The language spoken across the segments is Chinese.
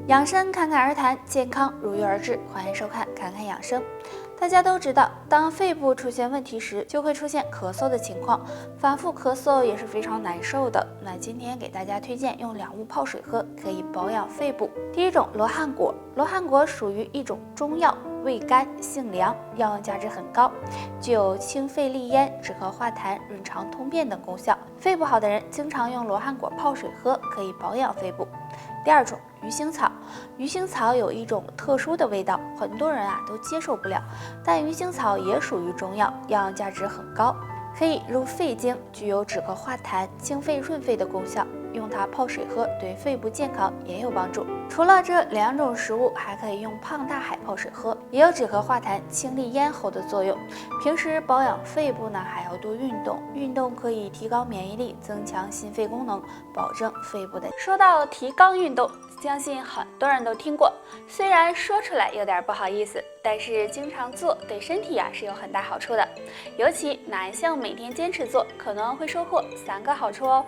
养生侃侃而谈，健康如约而至。欢迎收看《侃侃养生》。大家都知道，当肺部出现问题时，就会出现咳嗽的情况，反复咳嗽也是非常难受的。那今天给大家推荐用2物泡水喝，可以保养肺部。第一种，罗汉果。罗汉果属于一种中药，味甘性凉，药用价值很高，具有清肺利咽、止咳化痰、润肠通便等功效。肺不好的人经常用罗汉果泡水喝，可以保养肺部。第二种，鱼腥草。鱼腥草有一种特殊的味道，很多人都接受不了，但鱼腥草也属于中药，药用价值很高，可以入肺经，具有止咳化痰、清肺润肺的功效。用它泡水喝，对肺部健康也有帮助。除了这2种食物，还可以用胖大海泡水喝，也有止咳化痰、清利咽喉的作用。平时保养肺部呢，还要多运动，运动可以提高免疫力，增强心肺功能，保证肺部的。说到提肛运动，相信很多人都听过，虽然说出来有点不好意思，但是经常做对身体是有很大好处的。尤其男性每天坚持做，可能会收获3个好处哦。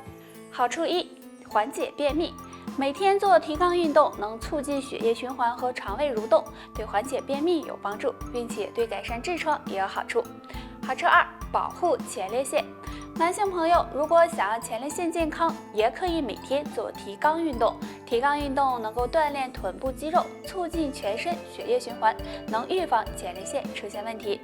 好处1，缓解便秘。每天做提肛运动能促进血液循环和肠胃蠕动，对缓解便秘有帮助，并且对改善痔疮也有好处。好处2，保护前列腺。男性朋友如果想要前列腺健康，也可以每天做提肛运动。提肛运动能够锻炼臀部肌肉，促进全身血液循环，能预防前列腺出现问题。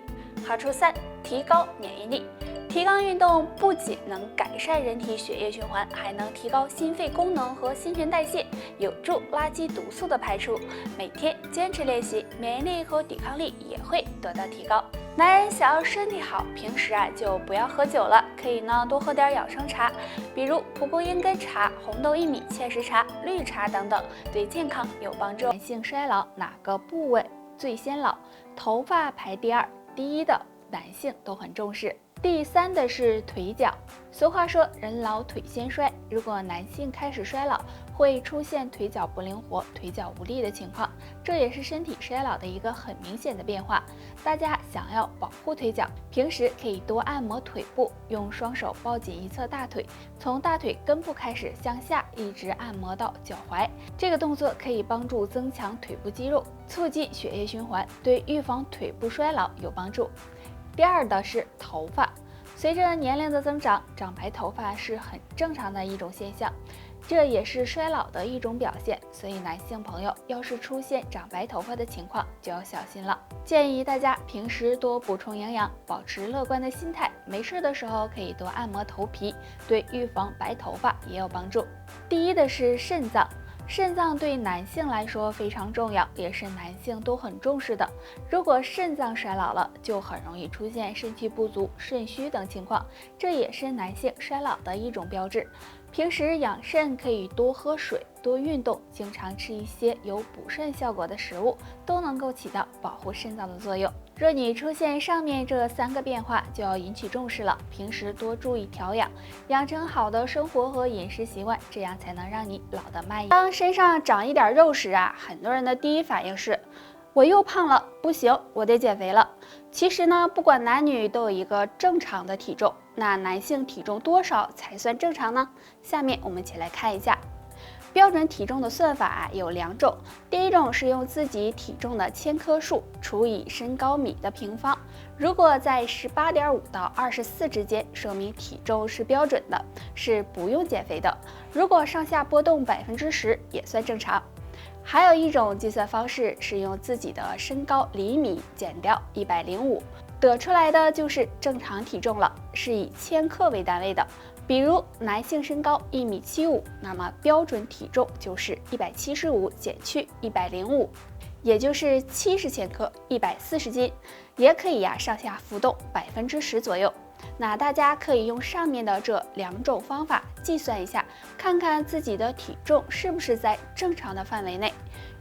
好处3，提高免疫力。提肛运动不仅能改善人体血液循环，还能提高心肺功能和新陈代谢，有助垃圾毒素的排出。每天坚持练习，免疫力和抵抗力也会得到提高。男人想要身体好，平时就不要喝酒了，可以呢多喝点养生茶，比如蒲公英根茶、红豆薏米芡实茶、绿茶等等，对健康有帮助。男性衰老哪个部位最先老？头发排第2，第1的男性都很重视。第3的是腿脚。俗话说人老腿先衰，如果男性开始衰老，会出现腿脚不灵活、腿脚无力的情况，这也是身体衰老的一个很明显的变化。大家想要保护腿脚，平时可以多按摩腿部，用双手抱紧一侧大腿，从大腿根部开始向下，一直按摩到脚踝。这个动作可以帮助增强腿部肌肉，促进血液循环，对预防腿部衰老有帮助。第2的是头发。随着年龄的增长，长白头发是很正常的一种现象，这也是衰老的一种表现，所以男性朋友要是出现长白头发的情况就要小心了。建议大家平时多补充营养，保持乐观的心态，没事的时候可以多按摩头皮，对预防白头发也有帮助。第1的是肾脏。肾脏对男性来说非常重要，也是男性都很重视的。如果肾脏衰老了，就很容易出现肾气不足、肾虚等情况，这也是男性衰老的一种标志。平时养肾可以多喝水、多运动，经常吃一些有补肾效果的食物，都能够起到保护肾脏的作用。若你出现上面这3个变化，就要引起重视了。平时多注意调养，养成好的生活和饮食习惯，这样才能让你老得慢一点。当身上长一点肉时很多人的第一反应是，我又胖了，不行，我得减肥了。其实呢，不管男女都有一个正常的体重，那男性体重多少才算正常呢？下面我们一起来看一下。标准体重的算法有2种，第1种是用自己体重的千克数除以身高米的平方，如果在18.5到24之间，说明体重是标准的，是不用减肥的。如果上下波动10%也算正常。还有一种计算方式是用自己的身高厘米减掉105，得出来的就是正常体重了，是以千克为单位的。比如男性身高1.75米，那么标准体重就是175减去105，也就是70千克，140斤，也可以上下浮动10%左右。那大家可以用上面的这2种方法计算一下，看看自己的体重是不是在正常的范围内。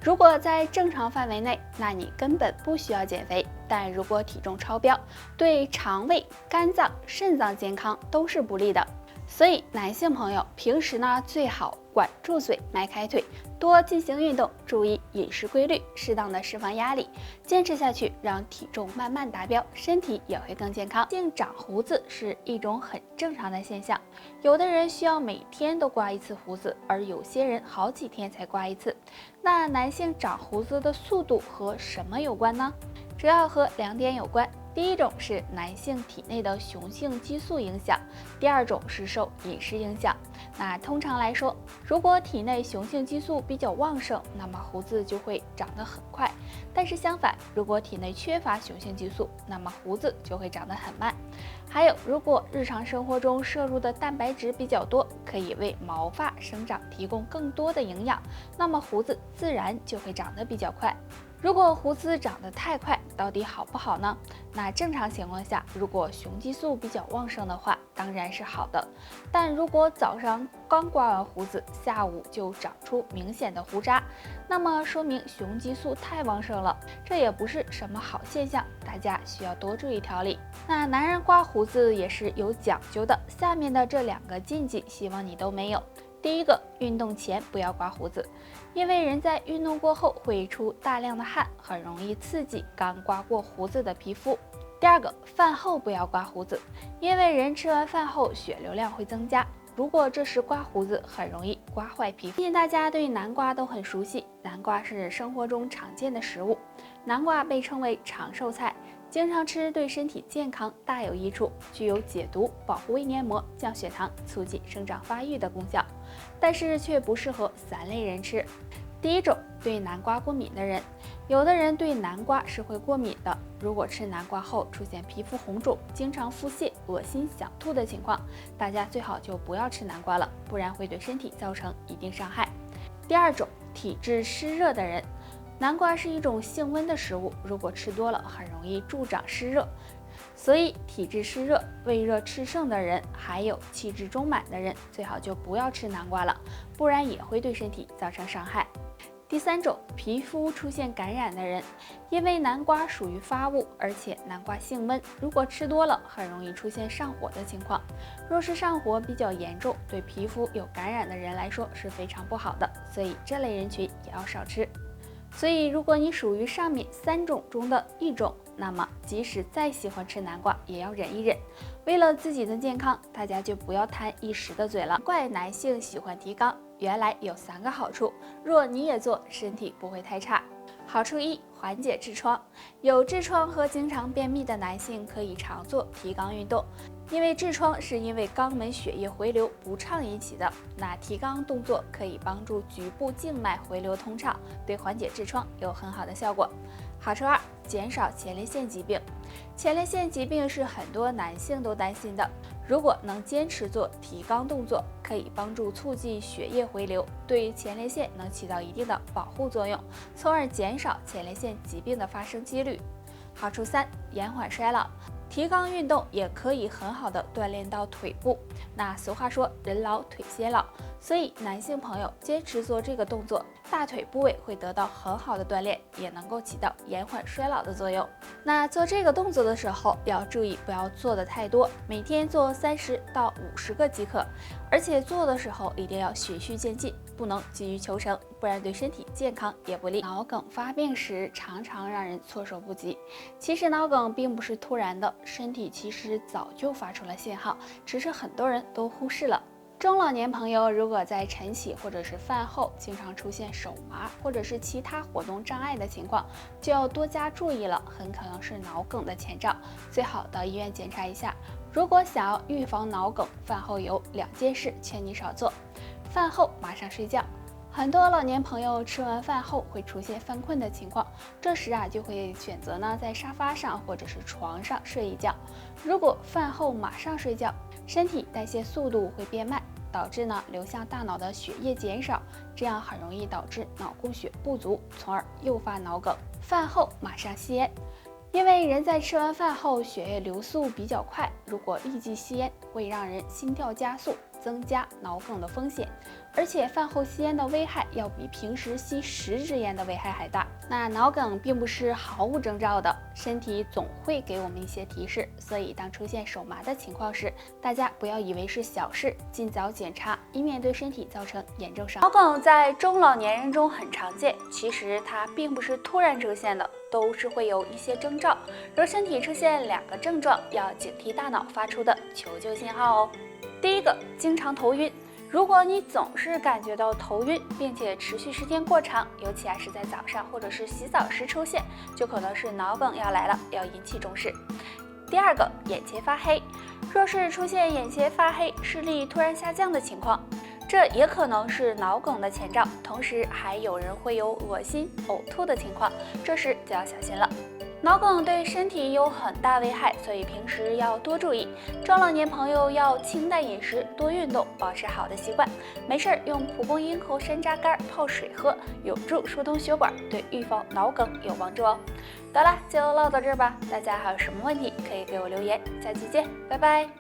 如果在正常范围内，那你根本不需要减肥。但如果体重超标，对肠胃、肝脏、肾脏健康都是不利的。所以男性朋友平时呢最好管住嘴，迈开腿，多进行运动，注意饮食规律，适当的释放压力，坚持下去，让体重慢慢达标，身体也会更健康。性长胡子是一种很正常的现象，有的人需要每天都刮一次胡子，而有些人好几天才刮一次。那男性长胡子的速度和什么有关呢？主要和2点有关。第一种是男性体内的雄性激素影响，第二种是受饮食影响。那通常来说，如果体内雄性激素比较旺盛，那么胡子就会长得很快。但是相反，如果体内缺乏雄性激素，那么胡子就会长得很慢。还有，如果日常生活中摄入的蛋白质比较多，可以为毛发生长提供更多的营养，那么胡子自然就会长得比较快。如果胡子长得太快，到底好不好呢？那正常情况下，如果雄激素比较旺盛的话，当然是好的。但如果早上刚刮完胡子，下午就长出明显的胡渣，那么说明雄激素太旺盛了，这也不是什么好现象，大家需要多注意调理。那男人刮胡子也是有讲究的，下面的这2个禁忌，希望你都没有。第一个，运动前不要刮胡子，因为人在运动过后会出大量的汗，很容易刺激刚刮过胡子的皮肤。第二个，饭后不要刮胡子，因为人吃完饭后血流量会增加，如果这时刮胡子，很容易刮坏皮肤。相信大家对南瓜都很熟悉，南瓜是生活中常见的食物，南瓜被称为长寿菜。经常吃对身体健康大有益处，具有解毒、保护胃黏膜、降血糖、促进生长发育的功效，但是却不适合3类人吃。第一种，对南瓜过敏的人，有的人对南瓜是会过敏的，如果吃南瓜后出现皮肤红肿、经常腹泻、恶心、想吐的情况，大家最好就不要吃南瓜了，不然会对身体造成一定伤害。第二种，体质湿热的人，南瓜是一种性温的食物，如果吃多了，很容易助长湿热，所以体质湿热、胃热炽盛的人，还有气滞中满的人，最好就不要吃南瓜了，不然也会对身体造成伤害。第三种，皮肤出现感染的人，因为南瓜属于发物，而且南瓜性温，如果吃多了，很容易出现上火的情况。若是上火比较严重，对皮肤有感染的人来说是非常不好的，所以这类人群也要少吃。所以如果你属于上面3种中的一种，那么即使再喜欢吃南瓜，也要忍一忍。为了自己的健康，大家就不要贪一时的嘴了。怪男性喜欢提肛，原来有3个好处，若你也做，身体不会太差。好处1，缓解痔疮。有痔疮和经常便秘的男性可以常做提肛运动，因为痔疮是因为肛门血液回流不畅引起的，那提肛动作可以帮助局部静脉回流通畅，对缓解痔疮有很好的效果。好处2，减少前列腺疾病。前列腺疾病是很多男性都担心的，如果能坚持做提肛动作，可以帮助促进血液回流，对前列腺能起到一定的保护作用，从而减少前列腺疾病的发生几率。好处3，延缓衰老。提肛运动也可以很好的锻炼到腿部，那俗话说人老腿先老，所以男性朋友坚持做这个动作，大腿部位会得到很好的锻炼，也能够起到延缓衰老的作用。那做这个动作的时候要注意不要做的太多，每天做30到50个即可，而且做的时候一定要循序渐进，不能急于求成，不然对身体健康也不利。脑梗发病时常常让人措手不及，其实脑梗并不是突然的，身体其实早就发出了信号，只是很多人都忽视了。中老年朋友如果在晨起或者是饭后经常出现手麻或者是其他活动障碍的情况，就要多加注意了，很可能是脑梗的前兆，最好到医院检查一下。如果想要预防脑梗，饭后有2件事劝你少做。饭后马上睡觉，很多老年朋友吃完饭后会出现犯困的情况，这时就会选择在沙发上或者是床上睡一觉。如果饭后马上睡觉，身体代谢速度会变慢，导致流向大脑的血液减少，这样很容易导致脑供血不足，从而诱发脑梗。饭后马上吸烟，因为人在吃完饭后血液流速比较快，如果立即吸烟会让人心跳加速，增加脑梗的风险，而且饭后吸烟的危害要比平时吸10支烟的危害还大。那脑梗并不是毫无征兆的，身体总会给我们一些提示，所以当出现手麻的情况时，大家不要以为是小事，尽早检查，以免对身体造成严重伤害。脑梗在中老年人中很常见，其实它并不是突然出现的，都是会有一些征兆。若身体出现2个症状，要警惕大脑发出的求救信号哦。第一个，经常头晕。如果你总是感觉到头晕，并且持续时间过长，尤其是在早上或者是洗澡时出现，就可能是脑梗要来了，要引起重视。第二个，眼前发黑。若是出现眼前发黑、视力突然下降的情况，这也可能是脑梗的前兆，同时还有人会有恶心、呕吐的情况，这时就要小心了。脑梗对身体有很大危害，所以平时要多注意。中老年朋友要清淡饮食，多运动，保持好的习惯。没事用蒲公英和山楂干泡水喝，有助疏通血管，对预防脑梗有帮助哦。得了，就唠到这儿吧。大家还有什么问题可以给我留言，下期见，拜拜。